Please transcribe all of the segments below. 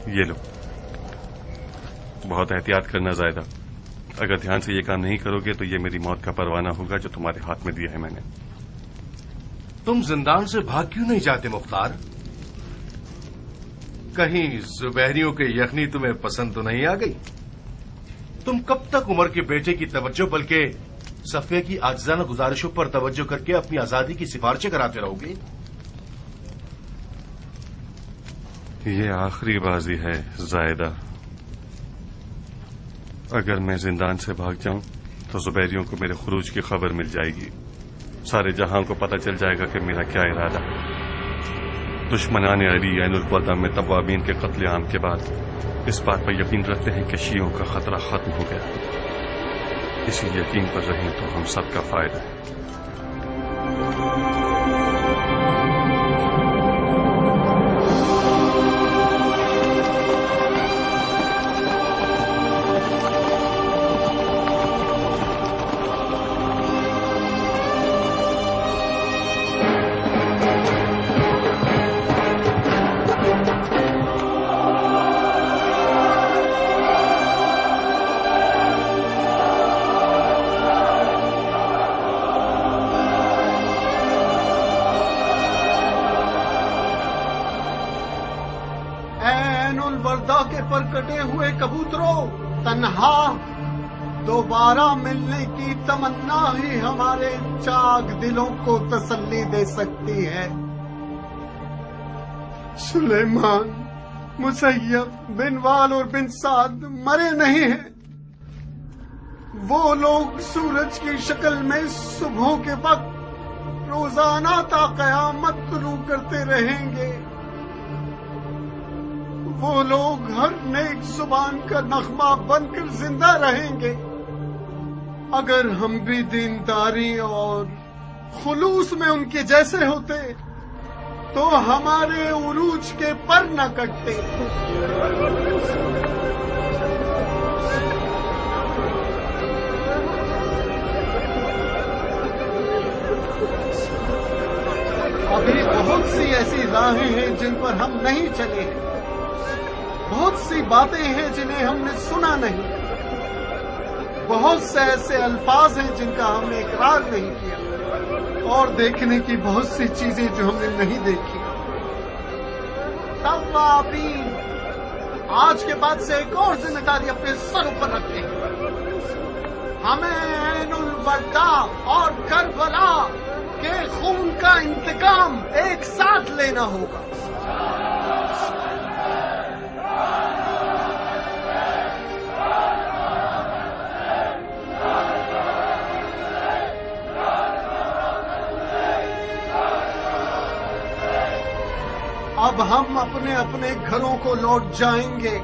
یہ لو، بہت احتیاط کرنا زائدہ، اگر دھیان سے یہ کام نہیں کرو گے تو یہ میری موت کا پروانہ ہوگا جو تمہارے ہاتھ میں دیا ہے میں نے۔ تم زندان سے بھاگ کیوں نہیں جاتے مختار؟ کہیں زبیریوں کے یخنی تمہیں پسند تو نہیں آ گئی؟ تم کب تک عمر کے بیٹے کی توجہ بلکہ صفیہ کی عاجزانہ گزارشوں پر توجہ کر کے اپنی آزادی کی سفارشیں کراتے رہو گے؟ یہ آخری بازی ہے زائدہ، اگر میں زندان سے بھاگ جاؤں تو زبیریوں کو میرے خروج کی خبر مل جائے گی، سارے جہاں کو پتہ چل جائے گا کہ میرا کیا ارادہ ہے۔ دشمنان علی عین الوداع میں توابین کے قتل عام کے بعد اس بات پر یقین رکھتے ہیں کہ شیعوں کا خطرہ ختم ہو گیا، اسی یقین پر رہیں تو ہم سب کا فائدہ ہے۔ پر کٹے ہوئے کبوتروں، تنہا دوبارہ ملنے کی تمنا ہی ہمارے چاک دلوں کو تسلی دے سکتی ہے۔ سلیمان، مسیب، بن وال اور بن سعد مرے نہیں ہیں، وہ لوگ سورج کی شکل میں صبحوں کے وقت روزانہ تا قیامت طلوع کرتے رہیں گے، وہ لوگ ہر نیک زبان کا نغمہ بن کر زندہ رہیں گے۔ اگر ہم بھی دینداری اور خلوص میں ان کے جیسے ہوتے تو ہمارے عروج کے پر نہ کٹتے۔ ابھی بہت سی ایسی راہیں ہیں جن پر ہم نہیں چلے ہیں، بہت سی باتیں ہیں جنہیں ہم نے سنا نہیں، بہت سے ایسے الفاظ ہیں جن کا ہم نے اقرار نہیں کیا، اور دیکھنے کی بہت سی چیزیں جو ہم نے نہیں دیکھی۔ توابین آج کے بعد سے ایک اور ذمہ داری اپنے سروں پر رکھتے ہیں، ہمیں عین الوداع اور کربلا کے خون کا انتقام ایک ساتھ لینا ہوگا۔ اب ہم اپنے اپنے گھروں کو لوٹ جائیں گے،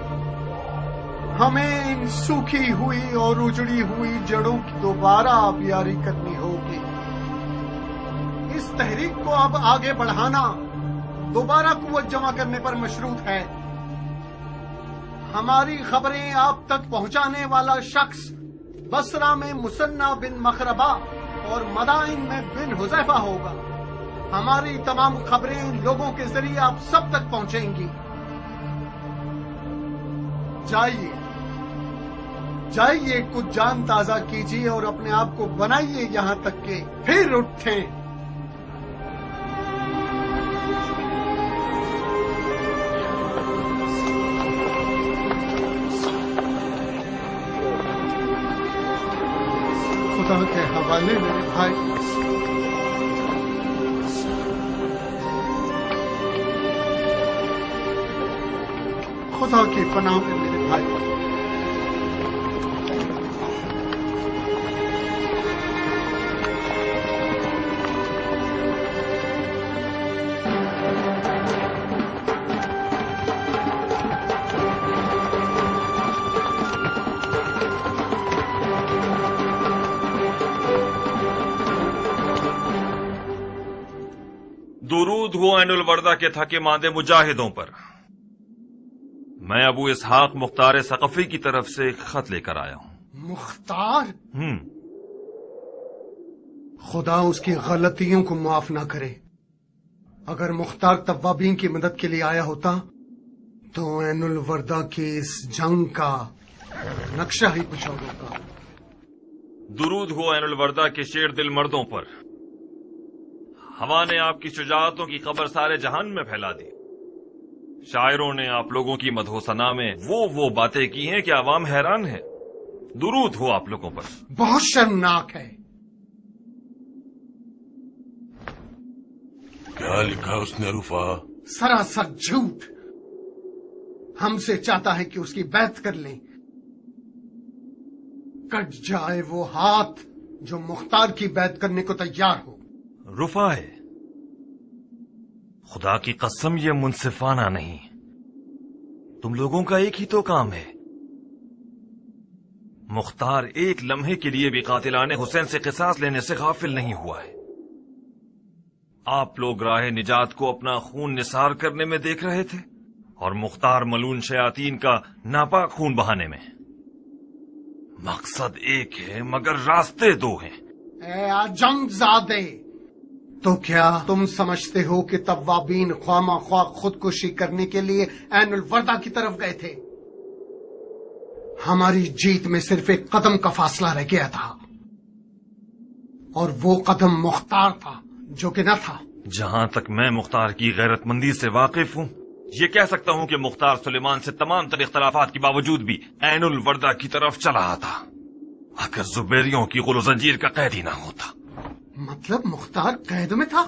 ہمیں ان سوکھی ہوئی اور اجڑی ہوئی جڑوں کی دوبارہ آبیاری کرنی ہوگی۔ اس تحریک کو اب آگے بڑھانا دوبارہ قوت جمع کرنے پر مشروط ہے۔ ہماری خبریں آپ تک پہنچانے والا شخص بصرہ میں مثنی بن مخربہ اور مدائن میں بن حذیفہ ہوگا۔ ہماری تمام خبریں لوگوں کے ذریعے آپ سب تک پہنچیں گی۔ جائیے جائیے، کچھ جان تازہ کیجیے اور اپنے آپ کو بنائیے یہاں تک کہ پھر اٹھیں۔ خدا کے حوالے میرے بھائی، خدا کی پناہ میں میرے بھائی۔ درود ہو عین الوردہ کے تھکے ماندے مجاہدوں پر۔ میں ابو اسحاق مختار ثقفی کی طرف سے ایک خط لے کر آیا ہوں۔ مختار؟ خدا اس کی غلطیوں کو معاف نہ کرے۔ اگر مختار توابین کی مدد کے لیے آیا ہوتا तो ऐन उल-वर्दा की इस जंग का नक्शा ही कुछ और होगा। दुरूद हो ऐनुल वर्दा के शेर दिल मर्दों पर। हवा ने आपकी शुजाअतों की खबर सारे जहान में फैला दी। शायरों ने आप लोगों की मदहोसना में वो बातें की हैं कि आवाम हैरान है। दुरूद हो आप लोगों पर। बहुत शर्मनाक है। क्या लिखा उसने रुफा? सरासर झूठ। हमसे चाहता है कि उसकी बैत कर लें। कट जाए वो हाथ जो मुख्तार की बैत करने को तैयार हो। रुफा है, खुदा की कसम ये मुनसिफाना नहीं। तुम लोगों का एक ही तो काम है। मुख्तार एक लम्हे के लिए भी कातिलाने हुसैन से किसास लेने से गाफिल नहीं हुआ है। आप लोग राह निजात को अपना खून निसार करने में देख रहे थे और मुख्तार मलून शयातीन का नापाक खून बहाने में। मकसद एक है मगर रास्ते दो हैं। ए आजमजादे, तो क्या तुम समझते हो कि तव्वाबीन ख्वामा ख्वा खुदकुशी करने के लिए ऐन उल-वर्दा की तरफ गए थे? हमारी जीत में सिर्फ एक कदम का फासला रह गया था और वो कदम मुख्तार था जो कि न था। जहां तक मैं मुख्तार की गैरतमंदी से वाकिफ हूं, ये कह सकता हूं कि मुख्तार सुलेमान से तमाम तर इख्तलाफात के बावजूद भी ऐन उल-वर्दा की तरफ चला आता। अगर जुबैरियों की गुल जंजीर का कैद ही ना होता। मतलब मुख्तार कैद में था?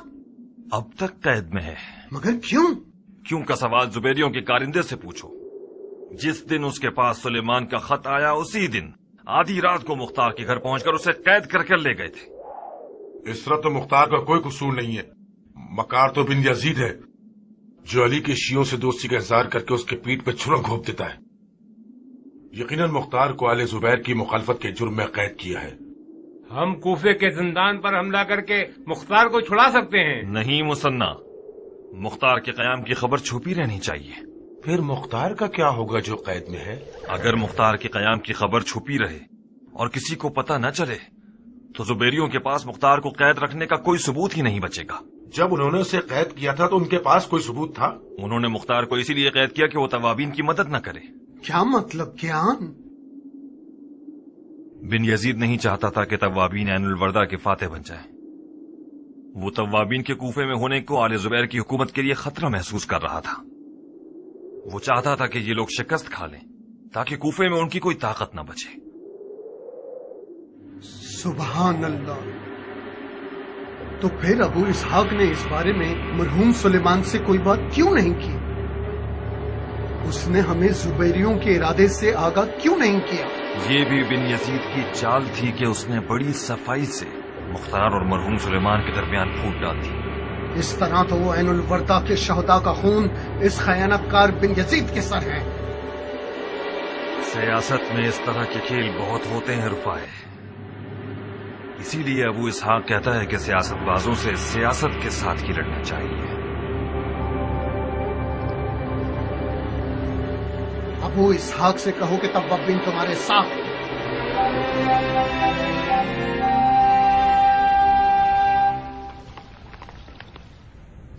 अब तक कैद में है। मगर क्यों? क्यों का सवाल जुबैरियों के कारिंदे से पूछो। जिस दिन उसके पास सुलेमान का खत आया उसी दिन आधी रात को मुख्तार के घर पहुंचकर उसे कैद करके ले गए थे। इस तरह तो मुख्तार का कोई कसूर नहीं है। मकार तो बिन यजीद है जो अली के शियों से दोस्ती का इज़हार करके उसके पीठ पे छुरा घोंप देता है। यकीनन मुख्तार को आले जुबैर की मुखालफत के जुर्म में कैद किया है। हम कूफे के जिंदान पर हमला करके मुख्तार को छुड़ा सकते हैं। नहीं मुसन्ना, मुख्तार के कयाम की खबर छुपी रहनी चाहिए। फिर मुख्तार का क्या होगा जो कैद में है? अगर मुख्तार के कयाम की खबर छुपी रहे और किसी को पता न चले तो जुबैरियों के पास मुख्तार को कैद रखने का कोई सबूत ही नहीं बचेगा। जब उन्होंने उसे कैद किया था तो उनके पास कोई सबूत था? उन्होंने मुख्तार को इसीलिए कैद किया कि वो तवाबीन की मदद न करे। क्या मतलब ज्ञान? बिन यजीद नहीं चाहता था कि तवाबीन ऐन उल-वर्दा के फातेह बन जाए। वो तवाबीन के कूफे में होने को आले जुबैर की हुकूमत के लिए खतरा महसूस कर रहा था। वो चाहता था कि ये लोग शिकस्त खा लें ताकि कूफे में उनकी कोई ताकत न बचे। सुभान अल्लाह। तो फिर अबू इसहाक ने इस बारे में मरहूम सुलेमान से कोई बात क्यों नहीं की? उसने हमें जुबैरियों के इरादे से आगाह क्यों नहीं किया? ये भी बिन यजीद की चाल थी कि उसने बड़ी सफाई से मुख्तार और मरहूम सुलेमान के दरमियान फूट डाल दी। इस तरह तो वो ऐन उल-वर्दा के शहदा का खून इस खयानतकार बिन यजीद के सर है। सियासत में इस तरह के खेल बहुत होते हैं रुफा है। इसीलिए अबू इसहाक कहता है कि सियासतबाजों से सियासत के साथ ही लड़ना चाहिए। अबू इसहाक से कहो कि तवाबीन तुम्हारे साथ है।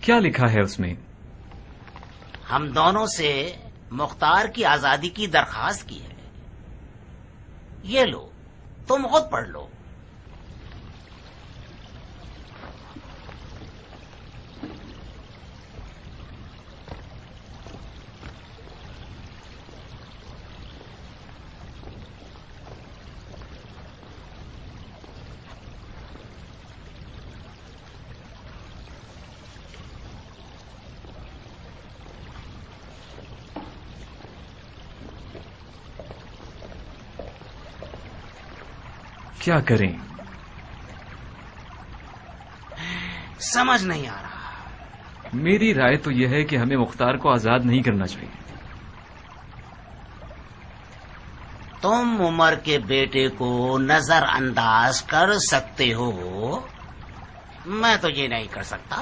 क्या लिखा है उसमें? हम दोनों से मुख्तार की आजादी की दरखास्त की है। ये लो, तुम खुद पढ़ लो। क्या करें? समझ नहीं आ रहा। मेरी राय तो यह है कि हमें मुख्तार को आजाद नहीं करना चाहिए। तुम उमर के बेटे को नजरअंदाज कर सकते हो, मैं तो ये नहीं कर सकता।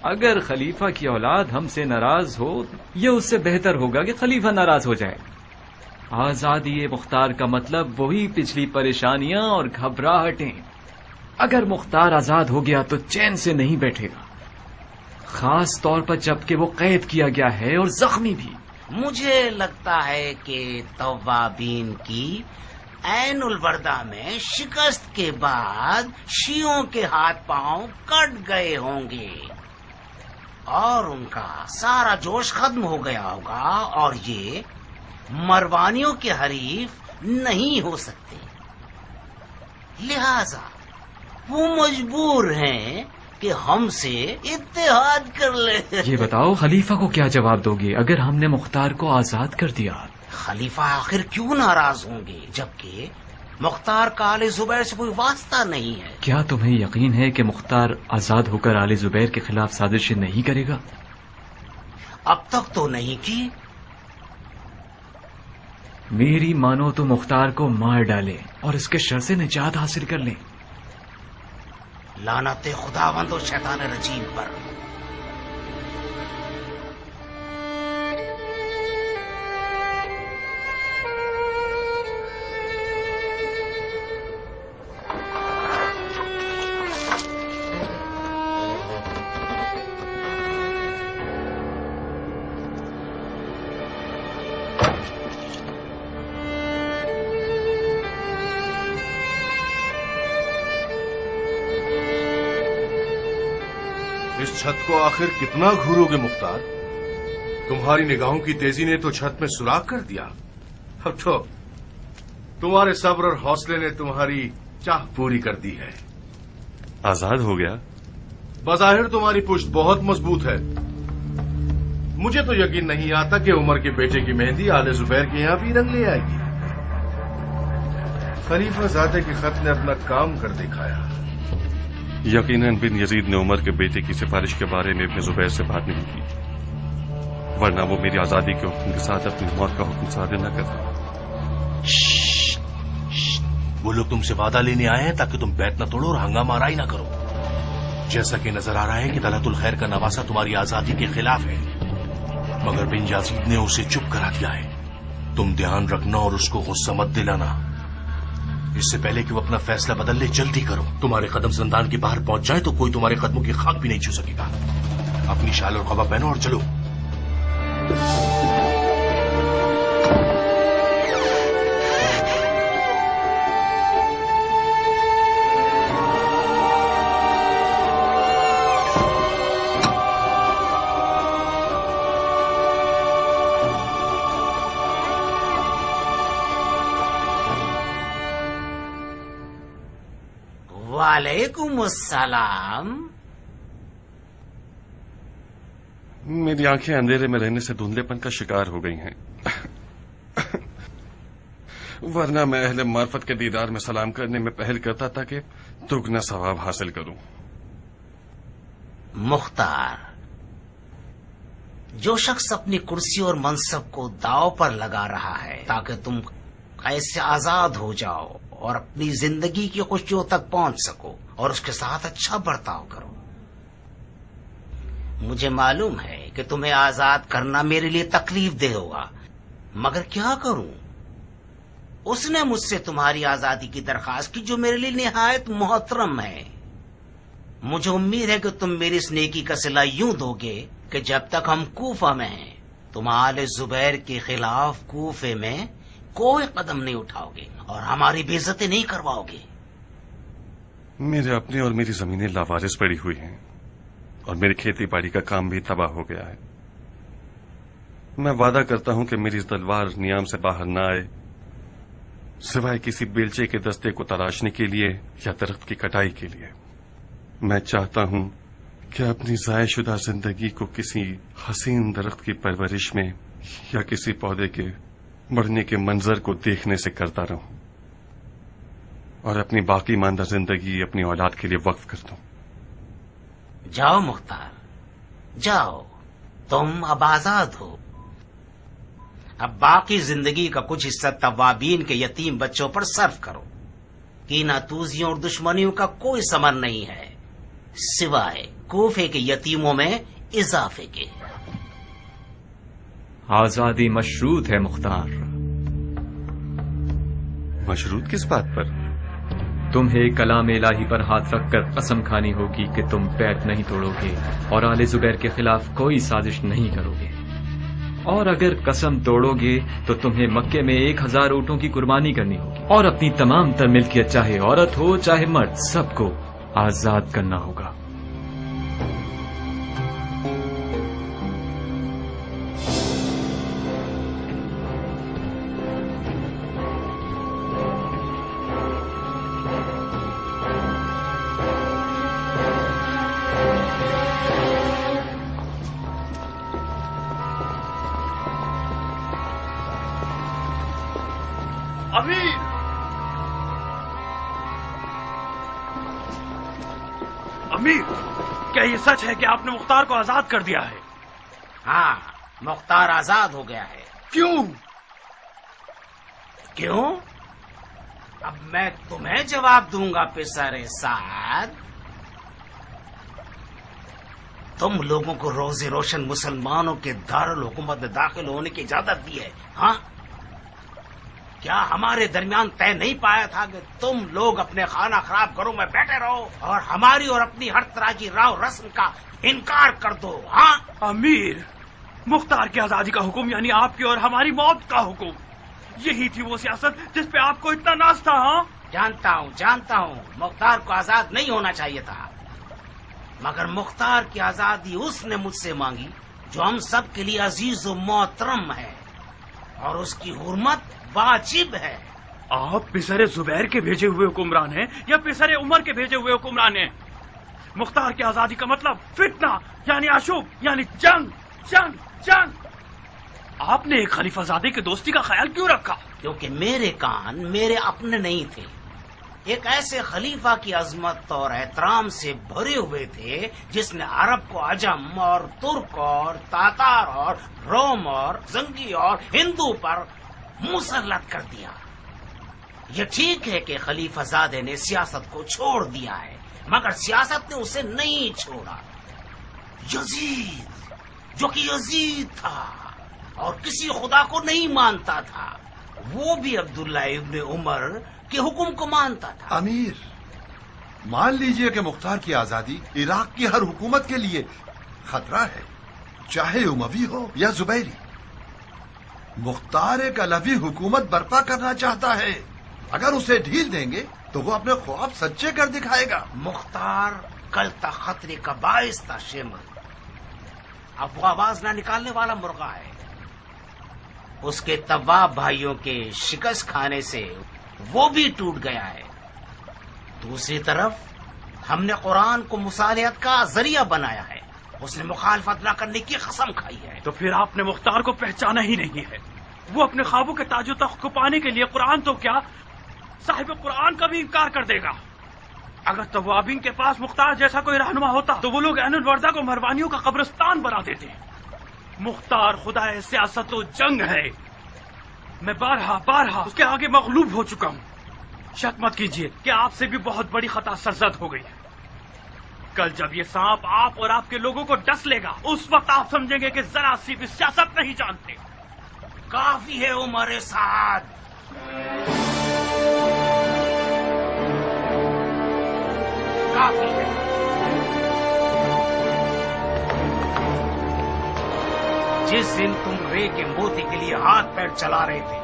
अगर खलीफा की औलाद हमसे नाराज हो, ये उससे बेहतर होगा कि खलीफा नाराज हो जाए। आजादी मुख्तार का मतलब वही पिछली परेशानियां और घबराहटें। अगर मुख्तार आजाद हो गया तो चैन से नहीं बैठेगा, खास तौर पर जबकि वो कैद किया गया है और जख्मी भी। مجھے لگتا ہے کہ توابین کی عین البردہ میں شکست کے بعد شیعوں کے ہاتھ پاؤں کٹ گئے ہوں گے اور ان کا سارا جوش ختم ہو گیا ہوگا اور یہ مروانیوں کے حریف نہیں ہو سکتے، لہذا وہ مجبور ہیں کہ ہم سے اتحاد کر لیں۔ یہ بتاؤ خلیفہ کو کیا جواب دو گے اگر ہم نے مختار کو آزاد کر دیا؟ خلیفہ آخر کیوں ناراض ہوں گے جبکہ مختار کا آل زبیر سے کوئی واسطہ نہیں ہے؟ کیا تمہیں یقین ہے کہ مختار آزاد ہو کر آل زبیر کے خلاف سازشیں نہیں کرے گا؟ اب تک تو نہیں کی۔ میری مانو تو مختار کو مار ڈالے اور اس کے شر سے نجات حاصل کر لیں۔ لعنت خداوند اور شیطان رجیم پر۔ اس چھت کو آخر کتنا گھورو گے مختار؟ تمہاری نگاہوں کی تیزی نے تو چھت میں سوراخ کر دیا، اب تو تمہارے صبر اور حوصلے نے تمہاری چاہ پوری کر دی ہے۔ آزاد ہو گیا؟ بظاہر تمہاری پشت بہت مضبوط ہے، مجھے تو یقین نہیں آتا کہ عمر کے بیٹے کی مہندی آل زبیر کے یہاں بھی رنگ لے آئے گی۔ خلیفہ زادے کے خط نے اپنا کام کر دکھایا۔ یقیناً بن یزید نے عمر کے بیٹے کی سفارش کے بارے میں ابن زبیر سے بات نہیں کی، ورنہ وہ میری آزادی کے حکم کے ساتھ اپنی موت کا حکم صادر نہ کرتا۔ وہ لوگ تم سے وعدہ لینے آئے ہیں تاکہ تم بیت نہ توڑو اور ہنگامہ آرائی نہ کرو۔ جیسا کہ نظر آ رہا ہے کہ طلعت الخیر کا نواسہ تمہاری آزادی کے خلاف ہے، مگر بن یزید نے اسے چپ کرا دیا ہے۔ تم دھیان رکھنا اور اس کو غصہ مت دلانا، اس سے پہلے کہ وہ اپنا فیصلہ بدل لے جلدی کرو۔ تمہارے قدم زندان کے باہر پہنچ جائیں تو کوئی تمہارے قدموں کی خاک بھی نہیں چھو سکے گا۔ اپنی شال اور قبا پہنو اور چلو۔ وعلیکم السلام۔ میری آنکھیں اندھیرے میں رہنے سے دھندلے پن کا شکار ہو گئی ہیں، ورنہ میں اہل معرفت کے دیدار میں سلام کرنے میں پہل کرتا تھا کہ دگنا ثواب حاصل کروں۔ مختار، جو شخص اپنی کرسی اور منصب کو داؤ پر لگا رہا ہے تاکہ تم ایسے آزاد ہو جاؤ اور اپنی زندگی کی خوشیوں تک پہنچ سکو اور اس کے ساتھ اچھا برتاؤ کرو، مجھے معلوم ہے کہ تمہیں آزاد کرنا میرے لیے تکلیف دہ ہوگا، مگر کیا کروں؟ اس نے مجھ سے تمہاری آزادی کی درخواست کی جو میرے لیے نہایت محترم ہے۔ مجھے امید ہے کہ تم میری اس نیکی کا صلہ یوں دو گے کہ جب تک ہم کوفہ میں ہیں تم آل زبیر کے خلاف کوفے میں کوئی قدم نہیں اٹھاؤ گے اور ہماری بے عزتی نہیں کرواؤ گے۔ میرے اپنے اور میری زمینیں لاوارث پڑی ہوئی ہیں اور میری کھیتی باڑی کا کام بھی تباہ ہو گیا ہے۔ میں وعدہ کرتا ہوں کہ میری اس تلوار نیام سے باہر نہ آئے سوائے کسی بیلچے کے دستے کو تراشنے کے لیے یا درخت کی کٹائی کے لیے۔ میں چاہتا ہوں کہ اپنی ضائع شدہ زندگی کو کسی حسین درخت کی پرورش میں یا کسی پودے کے بڑھنے کے منظر کو دیکھنے سے کرتا رہوں اور اپنی باقی ماندہ زندگی اپنی اولاد کے لیے وقف کر دوں۔ جاؤ مختار، جاؤ، تم اب آزاد ہو۔ اب باقی زندگی کا کچھ حصہ توابین کے یتیم بچوں پر صرف کرو۔ کینہ توزیوں اور دشمنیوں کا کوئی ثمر نہیں ہے سوائے کوفے کے یتیموں میں اضافے کے۔ آزادی مشروط ہے مختار۔ مشروط کس بات پر؟ تمہیں کلام الہی پر ہاتھ رکھ کر قسم کھانی ہوگی کہ تم بیعت نہیں توڑو گے اور آل زبیر کے خلاف کوئی سازش نہیں کرو گے۔ اور اگر قسم توڑو گے تو تمہیں مکے میں 1000 اونٹوں کی قربانی کرنی ہوگی اور اپنی تمام تر ملکیت چاہے عورت ہو چاہے مرد سب کو آزاد کرنا ہوگا۔ امیر، امیر، کیا یہ سچ ہے کہ آپ نے مختار کو آزاد کر دیا ہے؟ ہاں، مختار آزاد ہو گیا ہے۔ کیوں؟ کیوں؟ اب میں تمہیں جواب دوں گا پسر سعد۔ تم لوگوں کو روز روشن مسلمانوں کے دارالحکومت میں داخل ہونے کی اجازت دی ہے، ہاں؟ کیا ہمارے درمیان طے نہیں پایا تھا کہ تم لوگ اپنے خانہ خراب گھروں میں بیٹھے رہو اور ہماری اور اپنی ہر طرح کی راو رسم کا انکار کر دو، ہاں؟ امیر، مختار کی آزادی کا حکم یعنی آپ کی اور ہماری موت کا حکم، یہی تھی وہ سیاست جس پہ آپ کو اتنا ناز تھا، ہاں؟ جانتا ہوں مختار کو آزاد نہیں ہونا چاہیے تھا، مگر مختار کی آزادی اس نے مجھ سے مانگی جو ہم سب کے لیے عزیز و محترم ہے، اور اس کی حرمت واجب ہے۔ آپ پسر زبیر کے بھیجے ہوئے حکمران ہیں یا پسر عمر کے بھیجے ہوئے حکمران ہیں؟ مختار کی آزادی کا مطلب فتنہ یعنی اشوب یعنی جنگ جنگ جنگ۔ آپ نے ایک خلیفہ زادے کی دوستی کا خیال کیوں رکھا؟ کیونکہ میرے کان میرے اپنے نہیں تھے، ایک ایسے خلیفہ کی عظمت اور احترام سے بھرے ہوئے تھے جس نے عرب کو عجم اور ترک اور تاتار اور روم اور زنگی اور ہندو پر مسلط کر دیا۔ یہ ٹھیک ہے کہ خلیفہ زادے نے سیاست کو چھوڑ دیا ہے، مگر سیاست نے اسے نہیں چھوڑا۔ یزید جو کہ یزید تھا اور کسی خدا کو نہیں مانتا تھا، وہ بھی عبداللہ ابن عمر کے حکم کو مانتا تھا۔ امیر، مان لیجئے کہ مختار کی آزادی عراق کی ہر حکومت کے لیے خطرہ ہے، چاہے اموی ہو یا زبیری۔ مختار ایک علوی حکومت برپا کرنا چاہتا ہے، اگر اسے ڈھیل دیں گے تو وہ اپنے خواب سچے کر دکھائے گا۔ مختار کل تک خطرے کا باعث تھا شیمن، اب وہ آواز نہ نکالنے والا مرغا ہے۔ اس کے طواب بھائیوں کے شکست کھانے سے وہ بھی ٹوٹ گیا ہے۔ دوسری طرف ہم نے قرآن کو مصالحت کا ذریعہ بنایا ہے، اس نے مخالفت نہ کرنے کی قسم کھائی ہے۔ تو پھر آپ نے مختار کو پہچانا ہی نہیں ہے۔ وہ اپنے خوابوں کے تاج و تخت کو پانے کے لیے قرآن تو کیا صاحب قرآن کا بھی انکار کر دے گا۔ اگر توابین کے پاس مختار جیسا کوئی رہنما ہوتا تو وہ لوگ عین الوردہ کو مروانیوں کا قبرستان بنا دیتے۔ مختار خدا سیاست و جنگ ہے، میں بارہا اس کے آگے مغلوب ہو چکا ہوں۔ شک مت کیجیے کہ آپ سے بھی بہت بڑی خطا سرزد ہو گئی ہے۔ کل جب یہ سانپ آپ اور آپ کے لوگوں کو ڈس لے گا، اس وقت آپ سمجھیں گے کہ ذرا سی بھی سیاست نہیں جانتے۔ کافی ہے عمر سعد، کافی ہے۔ جس دن تم رے کے موتی کے لیے ہاتھ پیر چلا رہے تھے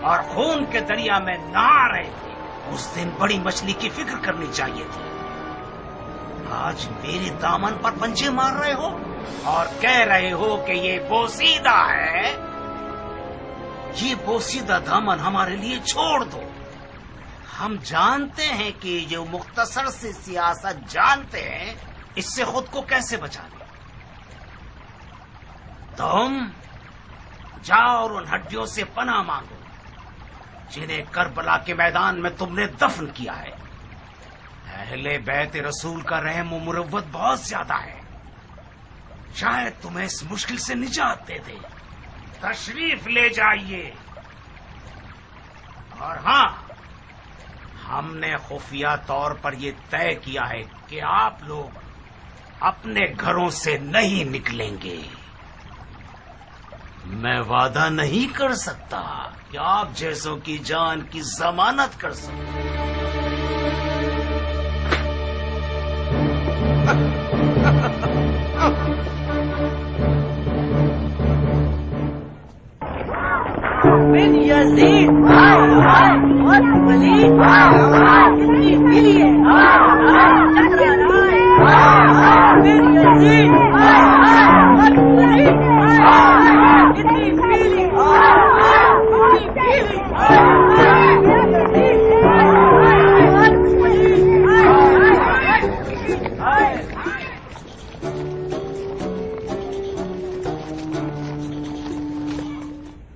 اور خون کے دریا میں نہا رہے تھے، اس دن بڑی مچھلی کی فکر کرنی چاہیے تھی۔ آج میرے دامن پر پنجے مار رہے ہو اور کہہ رہے ہو کہ یہ بوسیدہ ہے۔ یہ بوسیدہ دامن ہمارے لیے چھوڑ دو۔ ہم جانتے ہیں کہ جو مختصر سے سیاست جانتے ہیں اس سے خود کو کیسے بچا لیں۔ تم جاؤ اور ان ہڈیوں سے پناہ مانگو جنہیں کربلا کے میدان میں تم نے دفن کیا ہے۔ اہل بیت رسول کا رحم و مروت بہت زیادہ ہے، شاید تمہیں اس مشکل سے نجات دے دے۔ تشریف لے جائیے۔ اور ہاں، ہم نے خفیہ طور پر یہ طے کیا ہے کہ آپ لوگ اپنے گھروں سے نہیں نکلیں گے۔ میں وعدہ نہیں کر سکتا کہ آپ جیسوں کی جان کی ضمانت کر سکوں۔ यजीद हाय हाय बहुत वलीद हाय हाय इतनी पीली है हाय हाय चक्रा हाय हाय हाय बिन यजीद हाय हाय बहुत वलीद हाय हाय इतनी पीली हाय हाय इतनी पीली हाय हाय बिन यजीद हाय हाय बहुत वलीद हाय हाय हाय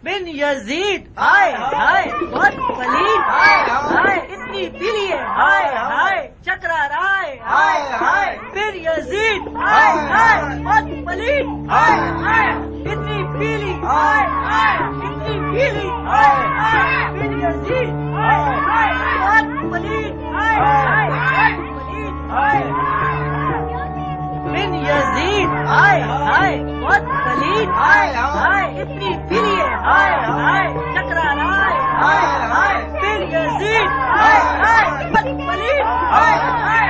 बिन यजीद हाय हाय बहुत वलीद हाय हाय इतनी पीली है हाय हाय चक्रा हाय हाय हाय बिन यजीद हाय हाय बहुत वलीद हाय हाय इतनी पीली हाय हाय इतनी पीली हाय हाय बिन यजीद हाय हाय बहुत वलीद हाय हाय वलीद हाय बिन यजीद हाय हाय बहुत वलीद हाय हाय इतनी पीली है हाय हाय चक्रा हाय हाय हाय बिन यजीद हाय हाय बहुत वलीद हाय हाय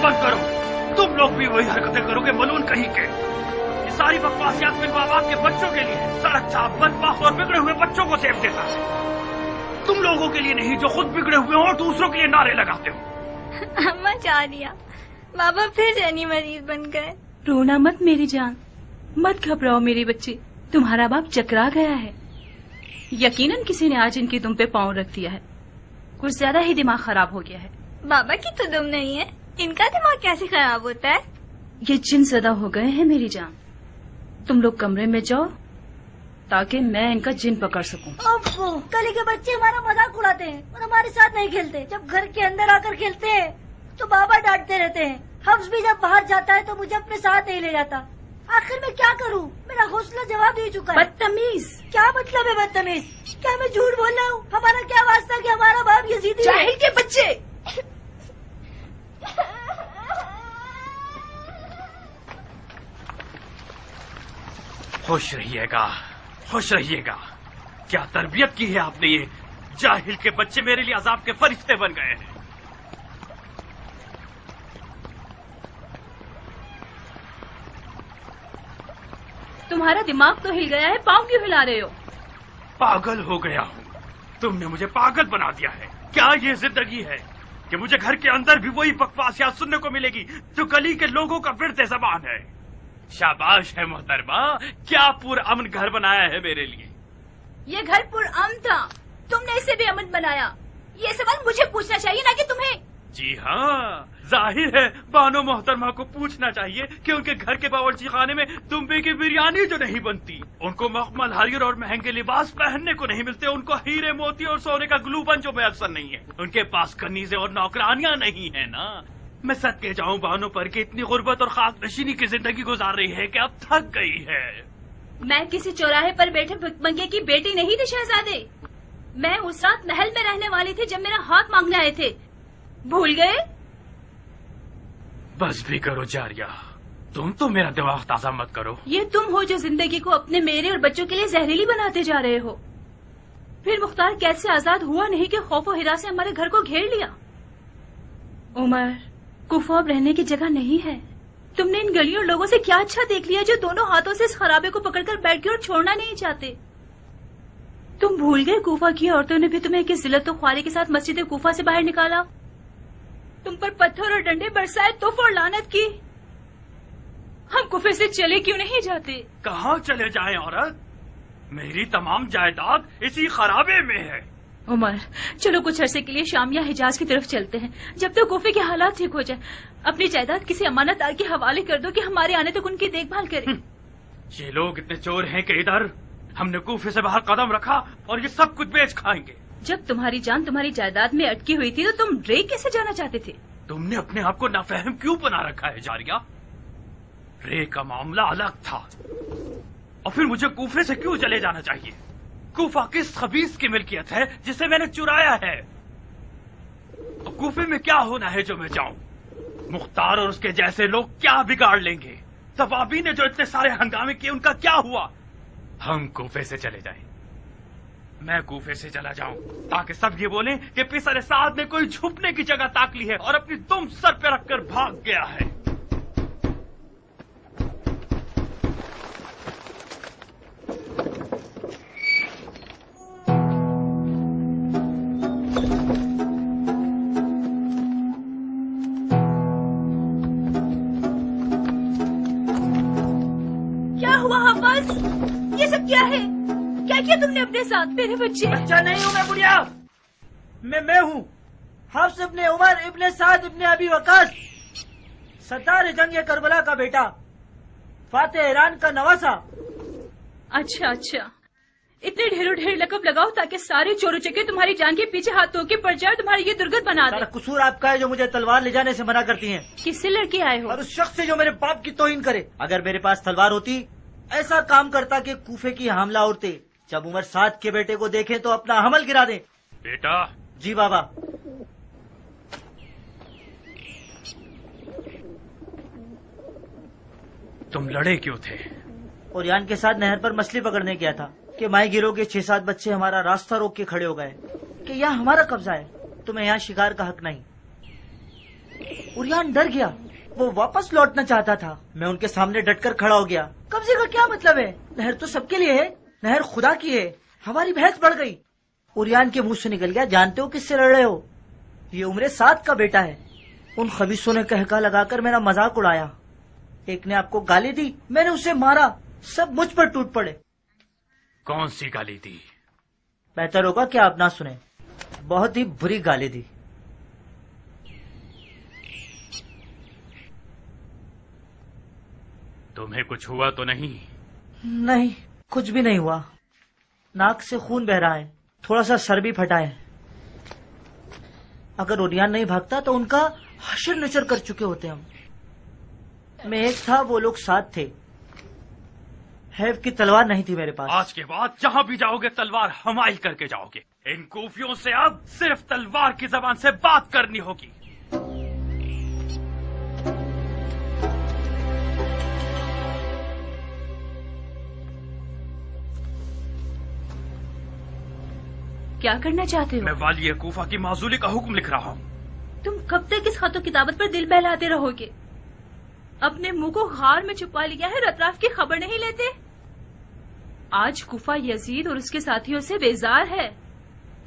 बंद करो। तुम लोग भी वही हरकतें करोगे मलून कहीं के। ये सारी बकवासियात में माँ बाप के बच्चों के लिए सड़क चाप बदमाश और बिगड़े हुए बच्चों को सेव देता है। तुम लोगों के लिए नहीं जो खुद बिगड़े हुए हो और दूसरों के लिए नारे लगाते हो। अम्मा चारिया बाबा फिर जैनी मरीज बन गए। रोना मत मेरी जान, मत घबराओ मेरी बच्ची, तुम्हारा बाप चकरा गया है। यकीनन किसी ने आज इनकी दुम पे पांव रख दिया है, कुछ ज्यादा ही दिमाग खराब हो गया है। बाबा की तो दुम नहीं है, इनका दिमाग कैसे खराब होता है? ये जिन सदा हो गए हैं मेरी जान। तुम लोग कमरे में जाओ ताकि मैं इनका जिन पकड़ सकूं। गली के बच्चे हमारा मजाक उड़ाते हैं और हमारे साथ नहीं खेलते। जब घर के अंदर आकर खेलते हैं तो बाबा डांटते रहते हैं। हफ्स भी जब बाहर जाता है तो मुझे अपने साथ नहीं ले जाता। आखिर मैं क्या करूं? मेरा हौसला जवाब दे चुका है। बदतमीज। क्या मतलब है बदतमीज? क्या मैं झूठ बोल रहा हूँ? हमारा क्या वास्ता कि हमारा बाप यजीदी है? जाहिल के बच्चे। खुश रहिएगा, खुश रहिएगा। क्या तरबियत की है आपने ये। जाहिल के बच्चे मेरे लिए अजाब के फरिश्ते बन गए हैं। तुम्हारा दिमाग तो हिल गया है, पाँव क्यों हिला रहे हो? पागल हो गया हूँ। तुमने मुझे पागल बना दिया है। क्या ये जिंदगी है कि मुझे घर के अंदर भी वही बकवासियात सुनने को मिलेगी जो गली के लोगों का विरते ज़बान है। शाबाश है मोहतरमा, क्या पुरअमन घर बनाया है मेरे लिए। ये घर पुरअमन था, तुमने इसे भी अमन बनाया। ये सवाल मुझे पूछना चाहिए ना कि तुम्हें। जी हाँ, जाहिर है बानो मोहतरमा को पूछना चाहिए कि उनके घर के बावर्ची खाने में दुम्बे की बिरयानी जो नहीं बनती, उनको मखमल हरीर और महंगे लिबास पहनने को नहीं मिलते, उनको हीरे मोती और सोने का ग्लूबन जो मैसर नहीं है, उनके पास कनीजे और नौकरानियां नहीं है ना। मैं सदके जाऊं बानो पर कि इतनी गुर्बत और खाक नशीनी की जिंदगी गुजार रही है कि अब थक गई है। मैं किसी चौराहे पर बैठे भिखमंगे की बेटी नहीं थी शहजादे। मैं उस रात महल में रहने वाली थी जब मेरा हाथ मांगने आए थे, भूल गए? बस भी करो जारिया, तुम तो मेरा दिमाग ताजा मत करो। ये तुम हो जो जिंदगी को अपने, मेरे और बच्चों के लिए जहरीली बनाते जा रहे हो। फिर मुख्तार कैसे आजाद हुआ नहीं कि खौफ और हिरा से हमारे घर को घेर लिया। उमर, कुफा अब रहने की जगह नहीं है। तुमने इन गलियों और लोगों से क्या अच्छा देख लिया जो दोनों हाथों से इस खराबे को पकड़कर बैठ गए और छोड़ना नहीं चाहते। तुम भूल गए कुफा की औरतों ने भी तुम्हें किस जिल्लत और ख्वारी के साथ मस्जिद कुफा से बाहर निकाला, तुम पर पत्थर और डंडे बरसाए, तोहफा और लानत की। हम कुफे से चले क्यों नहीं जाते? कहाँ चले जाएं औरत? मेरी तमाम जायदाद इसी खराबे में है। उमर, चलो कुछ अरसे के लिए शाम या हिजाज की तरफ चलते हैं, जब तक कुफे के हालात ठीक हो जाए। अपनी जायदाद किसी अमानतदार के हवाले कर दो कि हमारे आने तक उनकी देखभाल करे। ये लोग इतने चोर हैं कि इधर हमने कुफे से बाहर कदम रखा और ये सब कुछ बेच खाएंगे। जब तुम्हारी जान तुम्हारी जायदाद में अटकी हुई थी तो तुम रे कैसे जाना चाहते थे? तुमने अपने आप को नाफहम क्यों बना रखा है जारिया? रे का मामला अलग था, और फिर मुझे कूफे से क्यों चले जाना चाहिए? कूफा किस खबीस की मिल्कियत है जिसे मैंने चुराया है? और कूफे में क्या होना है जो मैं जाऊं? मुख्तार और उसके जैसे लोग क्या बिगाड़ लेंगे? तवाबी ने जो इतने सारे हंगामे किए उनका क्या हुआ? हम कूफे से चले जाएं। मैं कूफे से चला जाऊं ताकि सब ये बोलें कि पिसर साद ने कोई छुपने की जगह ताक ली है और अपनी दुम सर पे रखकर भाग गया है। वकास, ये सब क्या है? क्या किया तुमने अपने साथ? मेरे बच्चे। बच्चा नहीं हूँ मैं बुढ़िया, मैं हूँ हफ्स इब्ने उमर इब्ने साद इब्ने अबी वकास, सरदार जंग करबला का बेटा, फातेह ईरान का नवासा। अच्छा अच्छा, इतने ढेर लकब लगाओ ताकि सारे चोर उचक्के तुम्हारी जान के पीछे हाथ धो के पड़ जाए, तुम्हारी ये दुर्गत बना दे। कसूर आपका है जो मुझे तलवार ले जाने से मना करती हैं। किससे लड़के आए हो? और उस शख्स से जो मेरे बाप की तौहीन करे। अगर मेरे पास तलवार होती ऐसा काम करता कि कूफे की हामला औरतें जब उमर साद के बेटे को देखें तो अपना हमल गिरा दें। बेटा। जी बाबा। तुम लड़े क्यों थे? ओरियान के साथ नहर पर मछली पकड़ने गया था कि माई गिरोह के 6-7 बच्चे हमारा रास्ता रोक के खड़े हो गए कि यहाँ हमारा कब्जा है, तुम्हें यहाँ शिकार का हक नहीं। ओरियान डर गया, वो वापस लौटना चाहता था। मैं उनके सामने डटकर खड़ा हो गया। कब्जे का क्या मतलब है? नहर तो सबके लिए है, नहर खुदा की है। हमारी बहस बढ़ गई। ओरियान के मुंह से निकल गया, जानते हो किससे लड़ रहे हो? ये उम्र साद का बेटा है। उन खबीसों ने कहका लगाकर मेरा मजाक उड़ाया। एक ने आपको गाली दी, मैंने उसे मारा, सब मुझ पर टूट पड़े। कौन सी गाली दी? बेहतर होगा कि आप ना सुने। बहुत ही बुरी गाली दी। तुम्हें कुछ हुआ तो नहीं? नहीं, कुछ भी नहीं हुआ। नाक से खून बह रहा है, थोड़ा सा सर भी फटा है। अगर ओरियान नहीं भागता तो उनका हशर नशर कर चुके होते हम। मैं एक था, वो लोग 7 थे। हैव की तलवार नहीं थी मेरे पास। आज के बाद जहाँ भी जाओगे तलवार हमारी करके जाओगे। इन कूफियों से अब सिर्फ तलवार की जबान से बात करनी होगी। क्या करना चाहते हो? मैं वाली कूफा की माजूली का हुक्म लिख रहा हूँ। तुम कब तक इस खतो किताबत पर दिल बहलाते रहोगे? अपने मुंह को गार में छुपा लिया है, अतराफ की खबर नहीं लेते। आज कुफा यजीद और उसके साथियों से बेजार है।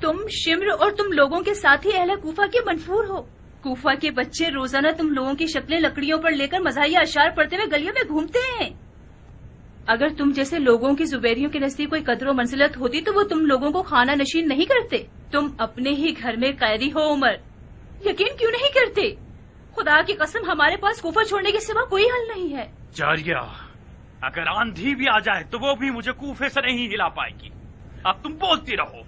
तुम शिम्र और तुम लोगों के साथी अहले कूफा के मनफूर हो। कूफा के बच्चे रोजाना तुम लोगों की शक्लें लकड़ियों पर लेकर मज़ाहिया अशार पढ़ते हुए गलियों में घूमते हैं। अगर तुम जैसे लोगों की जुबैरियों के नजदीक कोई कदर मंजिलत होती तो वो तुम लोगों को खाना नशीन नहीं करते। तुम अपने ही घर में कैदी हो उमर, यकीन क्यों नहीं करते? खुदा की कसम, हमारे पास कूफा छोड़ने के सिवा कोई हल नहीं है। जारिया, अगर आंधी भी आ जाए तो वो भी मुझे कूफे से नहीं हिला पाएगी। अब तुम बोलती रहो।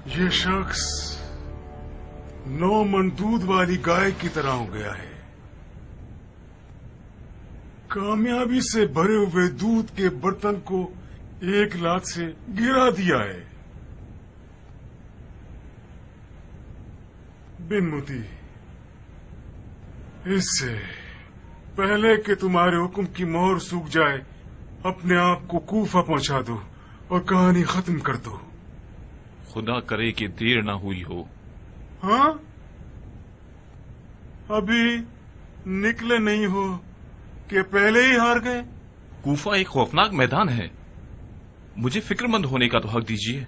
ये शख्स 9 मन दूध वाली गाय की तरह हो गया है। कामयाबी से भरे हुए दूध के बर्तन को एक लात से गिरा दिया है। बिनमुती, इससे पहले कि तुम्हारे हुक्म की मोहर सूख जाए, अपने आप को कूफा पहुंचा दो और कहानी खत्म कर दो। खुदा करे कि देर ना हुई हो। हाँ, अभी निकले नहीं हो कि पहले ही हार गए? कूफा एक खौफनाक मैदान है, मुझे फिक्रमंद होने का तो हक दीजिए।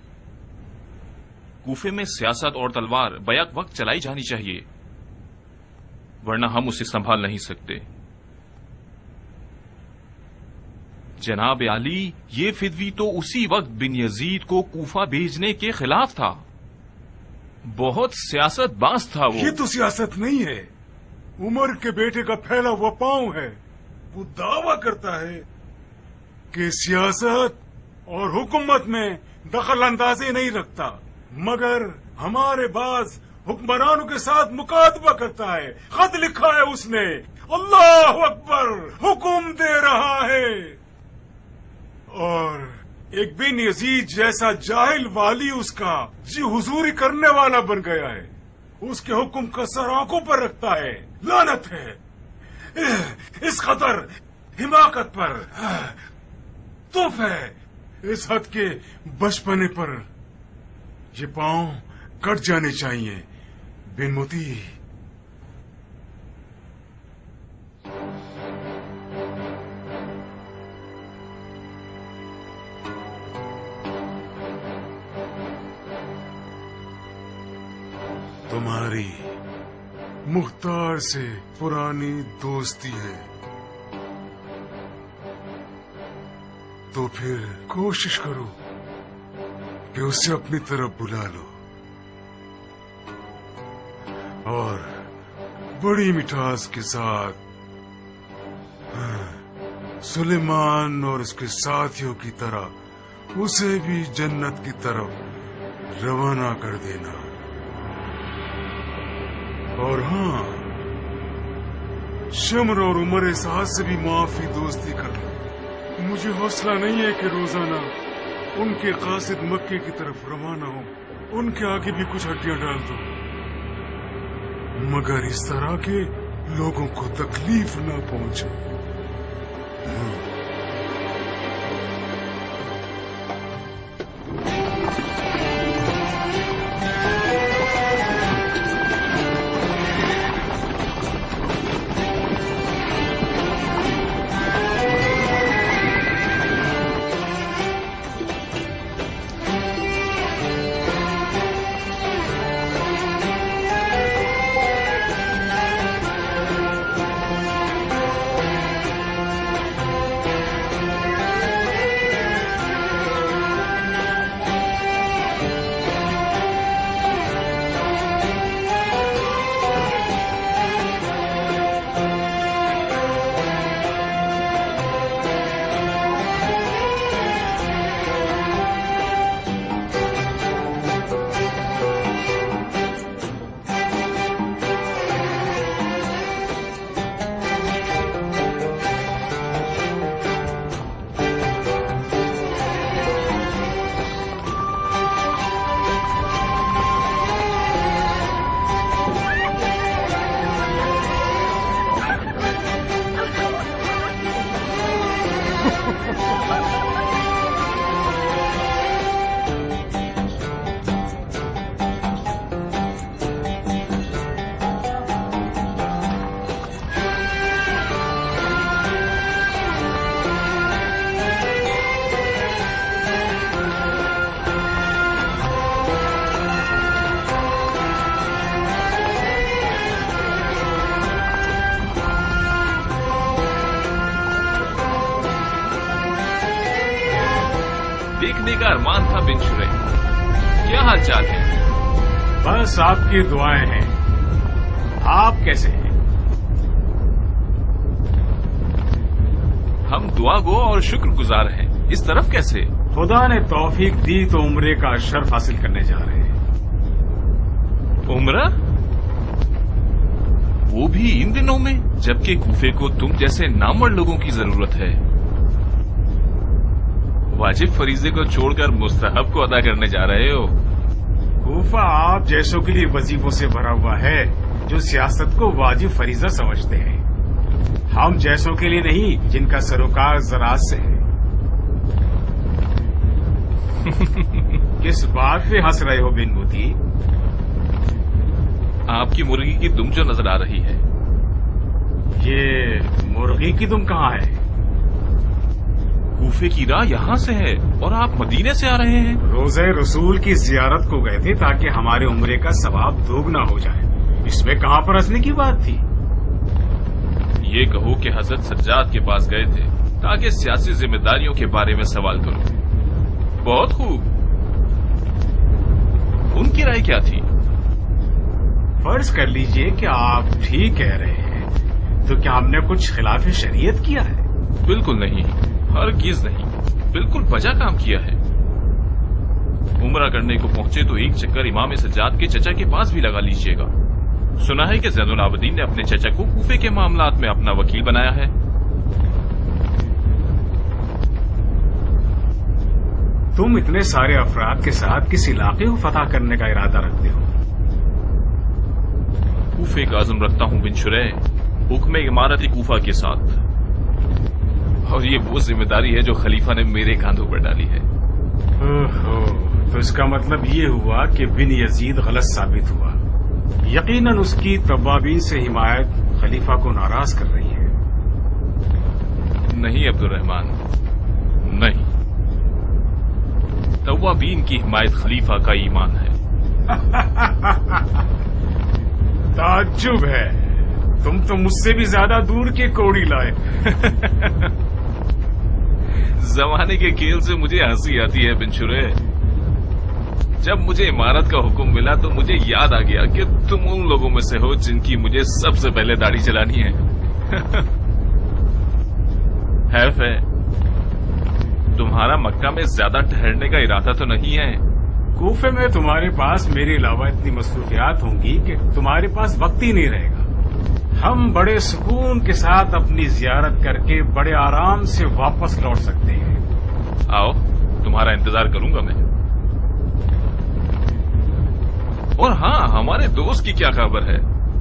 कूफे में सियासत और तलवार बैक वक्त चलाई जानी चाहिए, वरना हम उसे संभाल नहीं सकते। जनाब आली, ये फिदवी तो उसी वक्त बिन यजीद को कूफा भेजने के खिलाफ था। बहुत सियासत बाज था वो। ये तो सियासत नहीं है, उमर के बेटे का फैला हुआ पांव है। वो दावा करता है कि सियासत और हुकूमत में दखल अंदाजी नहीं रखता, मगर हमारे बाज حکمرانوں کے ساتھ مکاتبہ کرتا ہے. خط لکھا ہے اس نے. اللہ اکبر حکم دے رہا ہے. اور ایک بن یزید جیسا جاہل والی اس کا جی حضوری کرنے والا بن گیا ہے. اس کے حکم کا سر آنکھوں پر رکھتا ہے. لعنت ہے اس خطر حماقت پر. توف ہے اس حد کے بچپنے پر. یہ پاؤں کٹ جانے چاہیے بن موتی. تمہاری مختار سے پرانی دوستی ہے تو پھر کوشش کرو کہ اسے اپنی طرف بلا لو اور بڑی مٹھاس کے ساتھ سلیمان اور اس کے ساتھیوں کی طرح اسے بھی جنت کی طرف روانہ کر دینا. اور ہاں شمر اور عمر سعد سے بھی معافی دوستی کر لو. مجھے حوصلہ نہیں ہے کہ روزانہ ان کے قاصد مکے کی طرف روانہ ہوں. ان کے آگے بھی کچھ ہڈیاں ڈال دو مگر اس طرح کے لوگوں کو تکلیف نہ پہنچے. دیکھنے کا ارمان تھا بن شریح. کیا حال چال ہے؟ بس آپ کی دعائیں ہیں. آپ کیسے ہیں؟ ہم دعا گو اور شکر گزار ہیں. اس طرف کیسے؟ خدا نے توفیق دی تو عمرے کا شرف حاصل کرنے جا رہے ہیں. عمرہ؟ وہ بھی ان دنوں میں جبکہ کوفے کو تم جیسے نامور لوگوں کی ضرورت ہے. واجب فریضے کو چھوڑ کر مستحب کو ادا کرنے جا رہے ہو. کوفہ آپ جیسوں کے لیے وظیفوں سے بھرا ہوا ہے جو سیاست کو واجب فریضہ سمجھتے ہیں. ہم جیسوں کے لیے نہیں جن کا سروکار زراعت سے ہے. کس بات پہ ہنس رہے ہو بن موتی؟ آپ کی مرغی کی دم جو نظر آ رہی ہے. یہ مرغی کی دم کہاں ہے؟ کوفے کی راہ یہاں سے ہے اور آپ مدینے سے آ رہے ہیں. روزہ رسول کی زیارت کو گئے تھے تاکہ ہمارے عمرے کا ثواب دوگنا ہو جائے. اس میں کہاں پر ہنسنے کی بات تھی؟ یہ کہو کہ حضرت سجاد کے پاس گئے تھے تاکہ سیاسی ذمہ داریوں کے بارے میں سوال کرو. بہت خوب. ان کی رائے کیا تھی؟ فرض کر لیجئے کہ آپ ٹھیک کہہ رہے ہیں تو کیا ہم نے کچھ خلاف شریعت کیا ہے؟ بالکل نہیں، ہرگز نہیں. بالکل بجا کام کیا ہے. उमरा करने को पहुंचे तो एक चक्कर इमाम सज्जाद के चचा के पास भी लगा लीजिएगा। सुना है कि ज़ैनुल आबिदीन ने अपने चचा को कूफे के मामलात में अपना वकील बनाया है। तुम इतने सारे अफराद के साथ किस इलाके को फतह करने का इरादा रखते हो? कूफे का आज़म रखता हूं बिन शुरै, हुक्म इमारत कूफा के साथ। और ये वो जिम्मेदारी है जो खलीफा ने मेरे कांधों पर डाली है। ओहो, तो इसका मतलब ये हुआ कि बिन यजीद गलत साबित हुआ। यकीनन उसकी तवाबीन से हिमायत खलीफा को नाराज कर रही है। नहीं अब्दुर्रहमान, नहीं। तवाबीन की हिमायत खलीफा का ईमान है। ताज्जुब है, तुम तो मुझसे भी ज्यादा दूर के कोड़ी लाए। जमाने के खेल से मुझे हंसी आती है बिन शुरै। जब मुझे इमारत का हुक्म मिला तो मुझे याद आ गया कि तुम उन लोगों में से हो जिनकी मुझे सबसे पहले दाढ़ी चलानी है। हैफ है, तुम्हारा मक्का में ज्यादा ठहरने का इरादा तो नहीं है? कूफे में तुम्हारे पास मेरे अलावा इतनी मसरूफियात होंगी कि तुम्हारे पास वक्त ही नहीं रहेगा। हम बड़े सुकून के साथ अपनी जियारत करके बड़े आराम से वापस लौट सकते हैं। आओ, तुम्हारा इंतजार करूंगा मैं। और हाँ, हमारे दोस्त की क्या खबर है?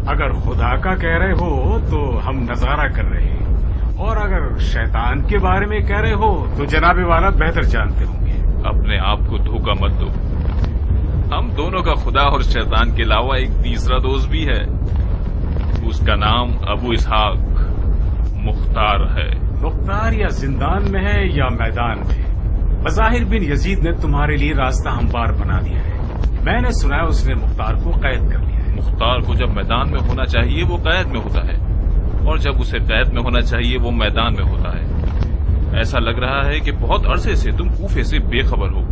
अगर खुदा का कह रहे हो तो हम नजारा कर रहे हैं, और अगर शैतान के बारे में कह रहे हो तो जनाबे वाला बेहतर जानते होंगे। अपने आप को धोखा मत दो। हम दोनों का खुदा और शैतान के अलावा एक तीसरा दोस्त भी है। उसका नाम अबू इसहाक मुख्तार है। मुख्तार या जिंदान में है या मैदान में, बज़ाहिर बिन यजीद ने तुम्हारे लिए रास्ता हमवार बना दिया है। मैंने सुना है उसने मुख्तार को कैद कर लिया है। मुख्तार को जब मैदान में होना चाहिए वो कैद में होता है, और जब उसे कैद में होना चाहिए वो मैदान में होता है। ऐसा लग रहा है कि बहुत अरसे से तुम कूफे से बेखबर हो।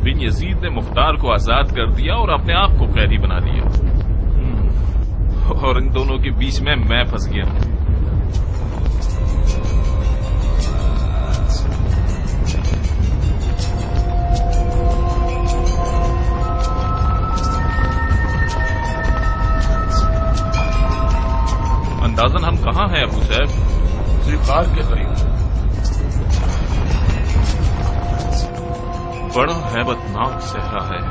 बिन यजीद ने मुख्तार को आजाद कर दिया और अपने आप को कैदी बना दिया, और इन दोनों के बीच में मैं फंस गया हूं। अंदाजन हम कहाँ हैं अबू सैफ? ज़िफ़ार के करीब। बड़ा हैबतनाक सहरा है।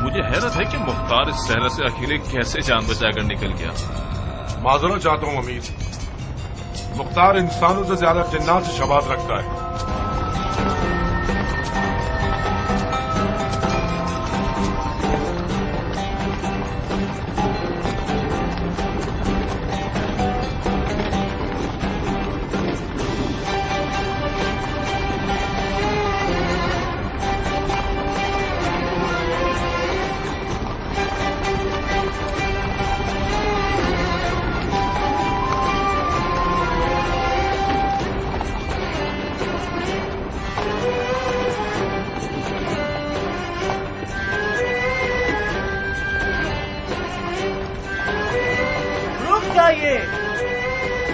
मुझे हैरत है कि मुख्तार इस सहरा से अकेले कैसे जान बचाकर निकल गया। माजरत चाहता हूँ अमीर, मुख्तार इंसानों से ज्यादा जिन्नात से शबात रखता है।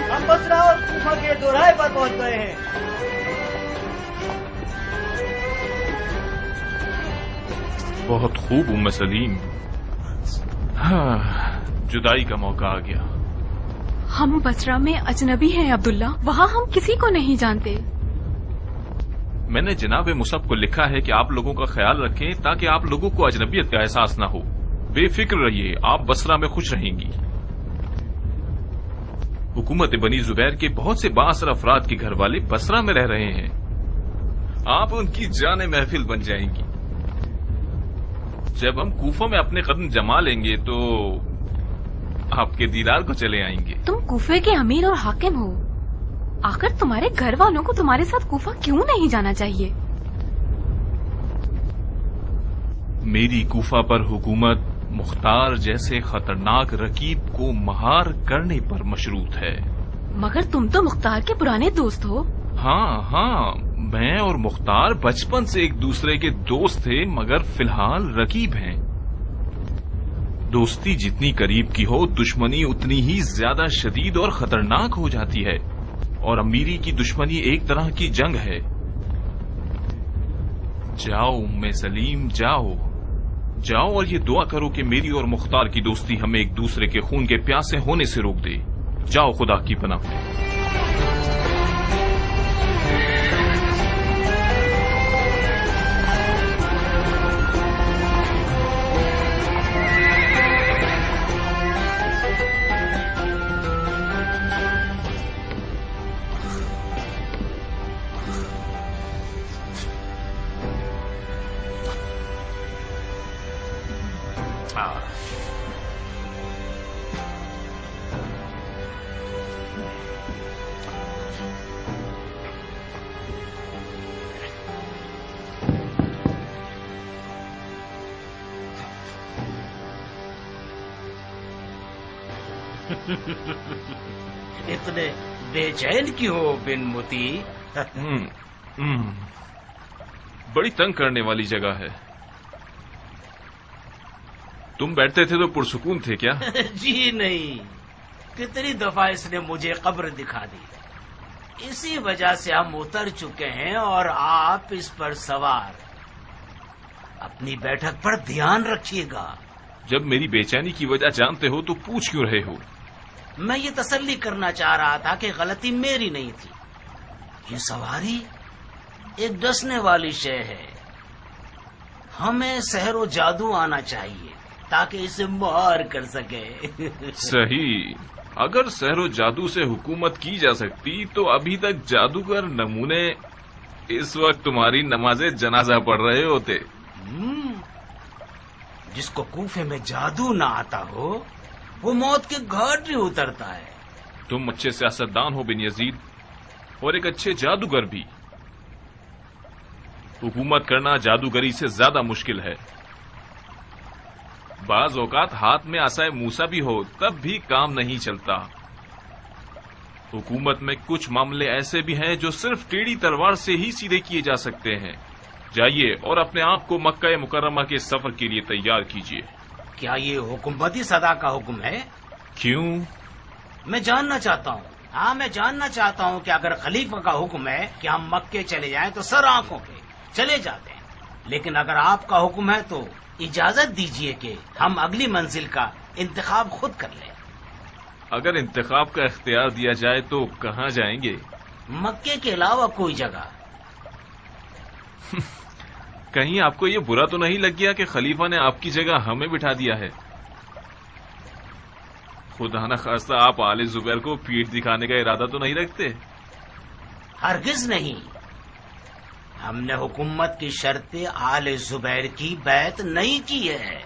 हम बसरा और कूफा के दोराहे पर पहुंच गए हैं। बहुत खूब उम्मे सलीम। हाँ, जुदाई का मौका आ गया। हम बसरा में अजनबी हैं अब्दुल्ला, वहाँ हम किसी को नहीं जानते। मैंने जनाब मुसब को लिखा है कि आप लोगों का ख्याल रखें ताकि आप लोगों को अजनबियत का एहसास न हो। बेफिक्र रहिए, आप बसरा में खुश रहेंगी। हुकूमत बनी जुबैर के बहुत से बाअसर अफराद के घर वाले बसरा में रह रहे हैं। आप उनकी जाने महफिल बन जाएंगी। जब हम कूफा में अपने कदम जमा लेंगे तो आपके दीदार को चले आएंगे। तुम कूफे के अमीर और हाकिम हो, आखिर तुम्हारे घर वालों को तुम्हारे साथ कूफा क्यों नहीं जाना चाहिए? मेरी कूफा पर हुकूमत मुख्तार जैसे खतरनाक रकीब को महार करने पर मशरूत है। मगर तुम तो मुख्तार के पुराने दोस्त हो। हाँ, मैं और मुख्तार बचपन से एक दूसरे के दोस्त थे, मगर फिलहाल रकीब हैं। दोस्ती जितनी करीब की हो, दुश्मनी उतनी ही ज्यादा शदीद और खतरनाक हो जाती है। और अमीरी की दुश्मनी एक तरह की जंग है। जाओ उम्मे सलीम, जाओ जाओ और ये दुआ करो कि मेरी और मुख्तार की दोस्ती हमें एक दूसरे के खून के प्यासे होने से रोक दे। जाओ खुदा की पनाह में। इतने बेचैन क्यों हो बिन मुती? बड़ी तंग करने वाली जगह है। तुम बैठते थे तो पुरसुकून थे क्या? जी नहीं, कितनी दफा इसने मुझे कब्र दिखा दी। इसी वजह से हम उतर चुके हैं और आप इस पर सवार। अपनी बैठक पर ध्यान रखिएगा। जब मेरी बेचैनी की वजह जानते हो तो पूछ क्यों रहे हो? मैं ये तसल्ली करना चाह रहा था कि गलती मेरी नहीं थी। ये सवारी एक डसने वाली शय है। हमें सहर व जादू आना चाहिए ताकि इसे मार कर सके। सही। अगर सहर व जादू से हुकूमत की जा सकती तो अभी तक जादूगर नमूने इस वक्त तुम्हारी नमाज़े जनाजा पढ़ रहे होते। जिसको कूफे में जादू ना आता हो वो मौत के घाट ही उतरता है। तुम अच्छे सियासतदान हो बिन यजीद, और एक अच्छे जादूगर भी। हुकूमत करना जादूगरी से ज्यादा मुश्किल है। बाज औकात हाथ में आसाए मूसा भी हो तब भी काम नहीं चलता। हुकूमत में कुछ मामले ऐसे भी हैं जो सिर्फ टेढ़ी तलवार से ही सीधे किए जा सकते हैं। जाइए और अपने आप को मक्का मुकर्रमा के सफर के लिए तैयार कीजिए। क्या ये हुकूमती सदा का हुक्म है? क्यों? मैं जानना चाहता हूँ। हाँ, मैं जानना चाहता हूँ कि अगर खलीफा का हुक्म है कि हम मक्के चले जाएं तो सर आंखों पे चले जाते हैं, लेकिन अगर आपका हुक्म है तो इजाजत दीजिए कि हम अगली मंजिल का इंतखाब खुद कर लें। अगर इंतखाब का इख्तियार दिया जाए तो कहाँ जाएंगे? मक्के के अलावा कोई जगह। कहीं आपको ये बुरा तो नहीं लग गया कि खलीफा ने आपकी जगह हमें बिठा दिया है? खुदा न खास्ता आप आले जुबैर को पीठ दिखाने का इरादा तो नहीं रखते? हरगिज नहीं। हमने हुकूमत की शर्तें आले जुबैर की बैत नहीं की है।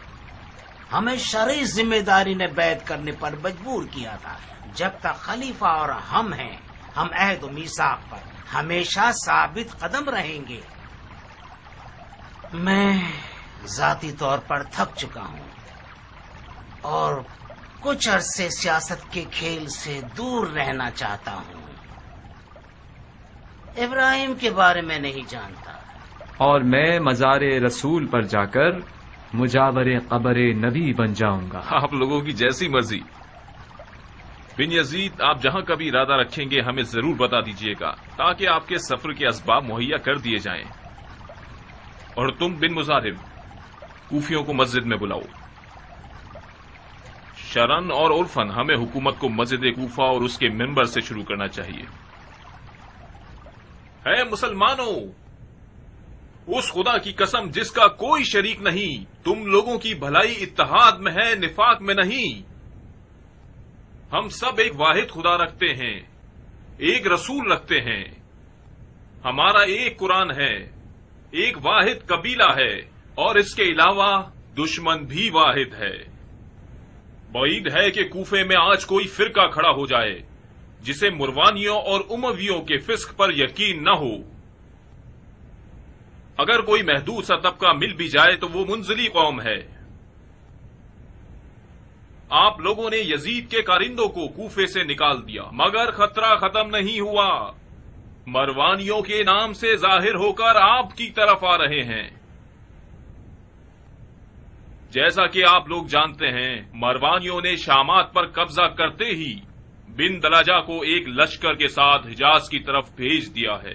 हमें शरई जिम्मेदारी ने बैत करने पर मजबूर किया था। जब तक खलीफा और हम हैं, हम अहद व मीसाक पर हमेशा साबित कदम रहेंगे। मैं जाती तौर पर थक चुका हूँ और कुछ अरसे सियासत के खेल से दूर रहना चाहता हूँ। इब्राहिम के बारे में नहीं जानता। और मैं मज़ारे रसूल पर जाकर मुजावरे कब्र नबी बन जाऊंगा। आप लोगों की जैसी मर्जी। बिन यजीद, आप जहां कभी इरादा रखेंगे हमें जरूर बता दीजिएगा ताकि आपके सफर के असबाब मुहैया कर दिए जाएं। और तुम बिन मुजाहिब, कूफियों को मस्जिद में बुलाओ। शरन और उर्फन, हमें हुकूमत को मस्जिद कूफा और उसके मेंबर से शुरू करना चाहिए। है मुसलमानों, उस खुदा की कसम जिसका कोई शरीक नहीं, तुम लोगों की भलाई इत्तेहाद में है, निफाक में नहीं। हम सब एक वाहिद खुदा रखते हैं, एक रसूल रखते हैं। हमारा एक कुरान है, एक वाहिद कबीला है और इसके अलावा दुश्मन भी वाहिद है। बईद है कि कूफे में आज कोई फिरका खड़ा हो जाए जिसे मुरवानियों और उमवियों के फिस्क पर यकीन न हो। अगर कोई महदूद सा तबका मिल भी जाए तो वो मुंजली कौम है। आप लोगों ने यजीद के कारिंदों को कूफे से निकाल दिया मगर खतरा खत्म नहीं हुआ। मरवानियों के नाम से जाहिर होकर आपकी तरफ आ रहे हैं। जैसा कि आप लोग जानते हैं, मरवानियों ने शामात पर कब्जा करते ही बिन दलाजा को एक लश्कर के साथ हिजाज की तरफ भेज दिया है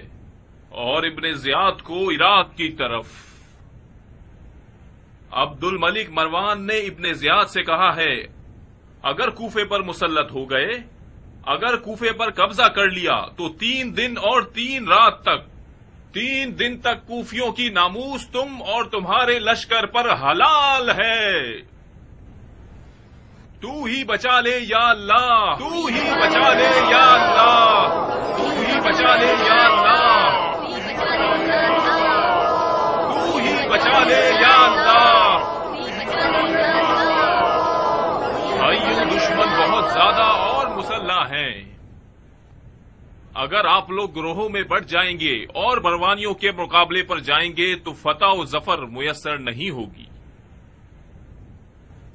اور ابن زیاد کو عراق کی طرف۔ عبد الملک مروان نے ابن زیاد سے کہا ہے اگر کوفے پر مسلط ہو گئے، اگر کوفے پر قبضہ کر لیا تو 3 دن اور 3 رات تک 3 دن تک کوفیوں کی ناموس تم اور تمہارے لشکر پر حلال ہے۔ تو ہی بچا لے یا اللہ، تو ہی بچا لے یا اللہ، تو ہی بچا لے یا اللہ، تو ہی بچا لے یا اللہ۔ بھائیو، دشمن بہت زیادہ اور مسلح ہیں۔ اگر آپ لوگ گروہوں میں بٹ جائیں گے اور بروانیوں کے مقابلے پر جائیں گے تو فتح و ظفر میسر نہیں ہوگی۔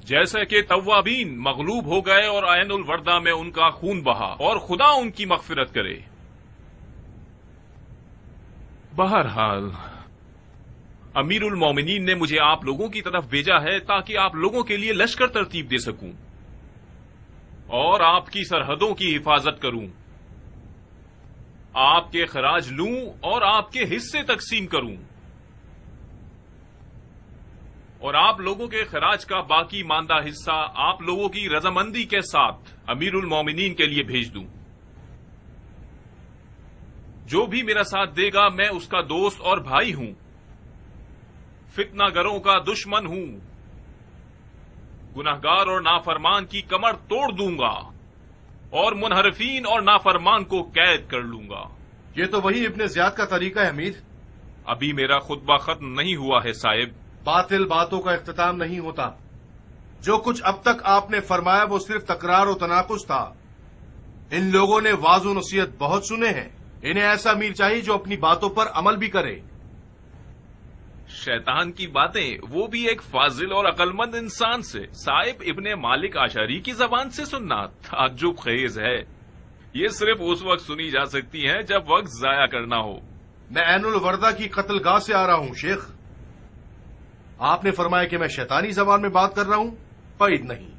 جیسا کہ توابین مغلوب ہو گئے اور عین الوردہ میں ان کا خون بہا، اور خدا ان کی مغفرت کرے۔ بہرحال امیر المومنین نے مجھے آپ لوگوں کی طرف بھیجا ہے تاکہ آپ لوگوں کے لیے لشکر ترتیب دے سکوں اور آپ کی سرحدوں کی حفاظت کروں، آپ کے خراج لوں اور آپ کے حصے تقسیم کروں، اور آپ لوگوں کے خراج کا باقی ماندہ حصہ آپ لوگوں کی رضامندی کے ساتھ امیر المومنین کے لیے بھیج دوں۔ جو بھی میرا ساتھ دے گا میں اس کا دوست اور بھائی ہوں، فتنہ گروں کا دشمن ہوں، گنہگار اور نافرمان کی کمر توڑ دوں گا اور منحرفین اور نافرمان کو قید کر لوں گا۔ یہ تو وہی ابن زیاد کا طریقہ ہے امیر۔ ابھی میرا خطبہ ختم نہیں ہوا ہے صاحب۔ باطل باتوں کا اختتام نہیں ہوتا۔ جو کچھ اب تک آپ نے فرمایا وہ صرف تکرار و تناقض تھا۔ ان لوگوں نے واعظ و نصیحت بہت سنے ہیں، انہیں ایسا امیر چاہیے جو اپنی باتوں پر عمل بھی کرے۔ شیطان کی باتیں، وہ بھی ایک فاضل اور عقلمند انسان سے، صاحب ابن مالک اشعری کی زبان سے سننا تعجب خیز ہے۔ یہ صرف اس وقت سنی جا سکتی ہیں جب وقت ضائع کرنا ہو۔ میں عین الوردہ کی قتل گاہ سے آ رہا ہوں شیخ۔ آپ نے فرمایا کہ میں شیطانی زبان میں بات کر رہا ہوں؟ بعید نہیں،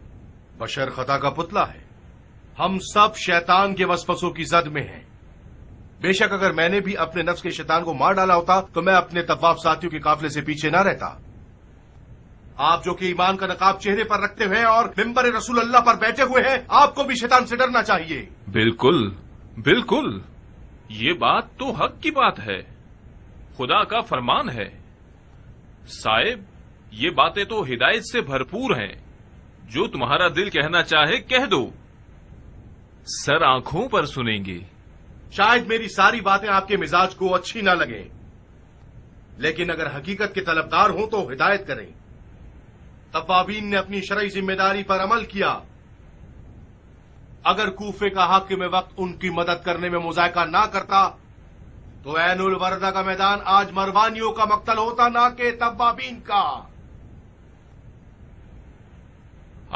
بشر خطا کا پتلا ہے۔ ہم سب شیطان کے وسوسوں کی زد میں ہیں۔ بے شک اگر میں نے بھی اپنے نفس کے شیطان کو مار ڈالا ہوتا تو میں اپنے طواف ساتھیوں کے قافلے سے پیچھے نہ رہتا۔ آپ جو کہ ایمان کا نقاب چہرے پر رکھتے ہوئے اور ممبر رسول اللہ پر بیٹھے ہوئے ہیں، آپ کو بھی شیطان سے ڈرنا چاہیے۔ بالکل بالکل، یہ بات تو حق کی بات ہے، خدا کا فرمان ہے۔ صاحب یہ باتیں تو ہدایت سے بھرپور ہیں، جو تمہارا دل کہنا چاہے کہہ دو، سر آنکھوں پر سنیں گے۔ شاید میری ساری باتیں آپ کے مزاج کو اچھی نہ لگیں، لیکن اگر حقیقت کے طلبدار ہوں تو ہدایت کریں۔ توابین نے اپنی شرعی ذمہ داری پر عمل کیا۔ اگر کوفے کا حاکم وقت ان کی مدد کرنے میں مذائقہ نہ کرتا تو عین الوردہ کا میدان آج مروانیوں کا مقتل ہوتا، نہ کہ توابین کا۔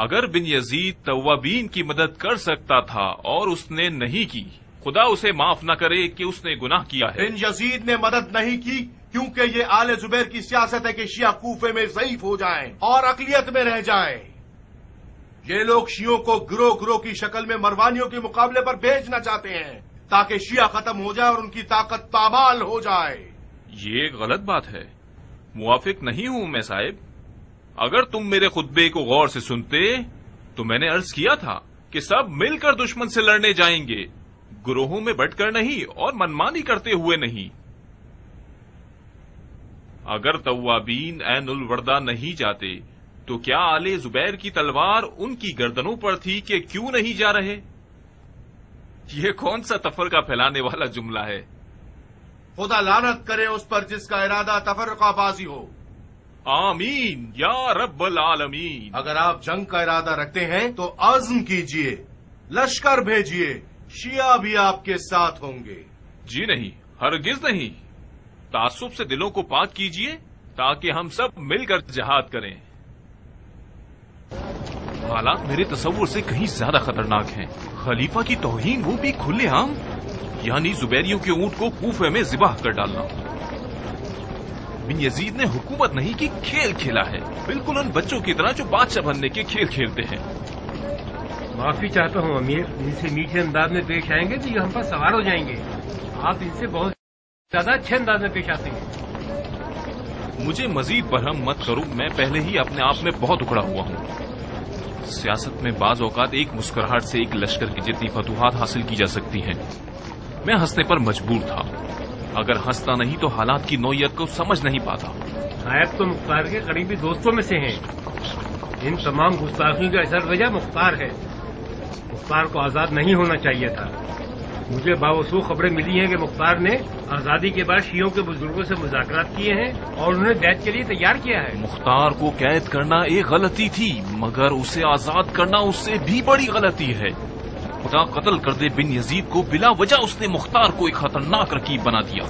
اگر بن یزید توابین کی مدد کر سکتا تھا اور اس نے نہیں کی، خدا اسے معاف نہ کرے کہ اس نے گناہ کیا ہے۔ بن یزید نے مدد نہیں کی کیونکہ یہ آل زبیر کی سیاست ہے کہ شیعہ کوفے میں ضعیف ہو جائیں اور اقلیت میں رہ جائیں۔ یہ لوگ شیعوں کو گروہ گروہ کی شکل میں مروانیوں کے مقابلے پر بھیجنا چاہتے ہیں تاکہ شیعہ ختم ہو جائے اور ان کی طاقت پامال ہو جائے۔ یہ ایک غلط بات ہے، موافق نہیں ہوں میں صاحب۔ اگر تم میرے خطبے کو غور سے سنتے تو میں نے عرض کیا تھا کہ سب مل کر دشمن سے لڑنے جائیں گے، گروہوں میں بٹ کر نہیں اور منمانی کرتے ہوئے نہیں۔ اگر توابین عین الوردہ نہیں جاتے تو کیا آل زبیر کی تلوار ان کی گردنوں پر تھی کہ کیوں نہیں جا رہے؟ یہ کون سا تفرقہ پھیلانے والا جملہ ہے؟ خدا لعنت کرے اس پر جس کا ارادہ تفرقہ بازی ہو۔ آمین یا رب العالمین۔ اگر آپ جنگ کا ارادہ رکھتے ہیں تو عزم کیجئے، لشکر بھیجئے، شیعہ بھی آپ کے ساتھ ہوں گے۔ جی نہیں، ہرگز نہیں۔ تعصب سے دلوں کو پاک کیجئے تاکہ ہم سب مل کر جہاد کریں۔ حالات میرے تصور سے کہیں زیادہ خطرناک ہیں۔ خلیفہ کی توہین، وہ بھی کھلے عام، یعنی زبیریوں کے اونٹ کو کوفے میں ذبح کر ڈالنا۔ بن یزید نے حکومت نہیں کی، کھیل کھیلا ہے، بالکل ان بچوں کی طرح جو بادشاہ بننے کے کھیل کھیلتے ہیں۔ معافی چاہتا ہوں امیر، ان سے میٹھے انداز میں پیش آئیں گے تو یہ ہم پر سوار ہو جائیں گے۔ آپ ان سے بہت ज्यादा अच्छे अंदाज में पेश आते हैं। मुझे मजीद बरहम मत करो, मैं पहले ही अपने आप में बहुत उखड़ा हुआ हूँ। सियासत में बाज औकात एक मुस्कुराहट से एक लश्कर की जितनी फतूहात हासिल की जा सकती हैं। मैं हंसने पर मजबूर था, अगर हंसता नहीं तो हालात की नौयत को समझ नहीं पाता। नायब तो मुख्तार के करीबी दोस्तों में से हैं। इन तमाम गुस्ताखियों का असर वजह मुख्तार है। मुख्तार को आजाद नहीं होना चाहिए था। मुझे बावसूख खबरें मिली हैं कि मुख्तार ने आजादी के बाद शियों के बुजुर्गों से मुज़ाकरात किए हैं और उन्हें बैत के लिए तैयार किया है। मुख्तार को कैद करना एक गलती थी, मगर उसे आजाद करना उससे भी बड़ी गलती है। खुदा कत्ल कर दे बिन यजीद को, बिला वजह उसने मुख्तार को एक खतरनाक रकीब बना दिया।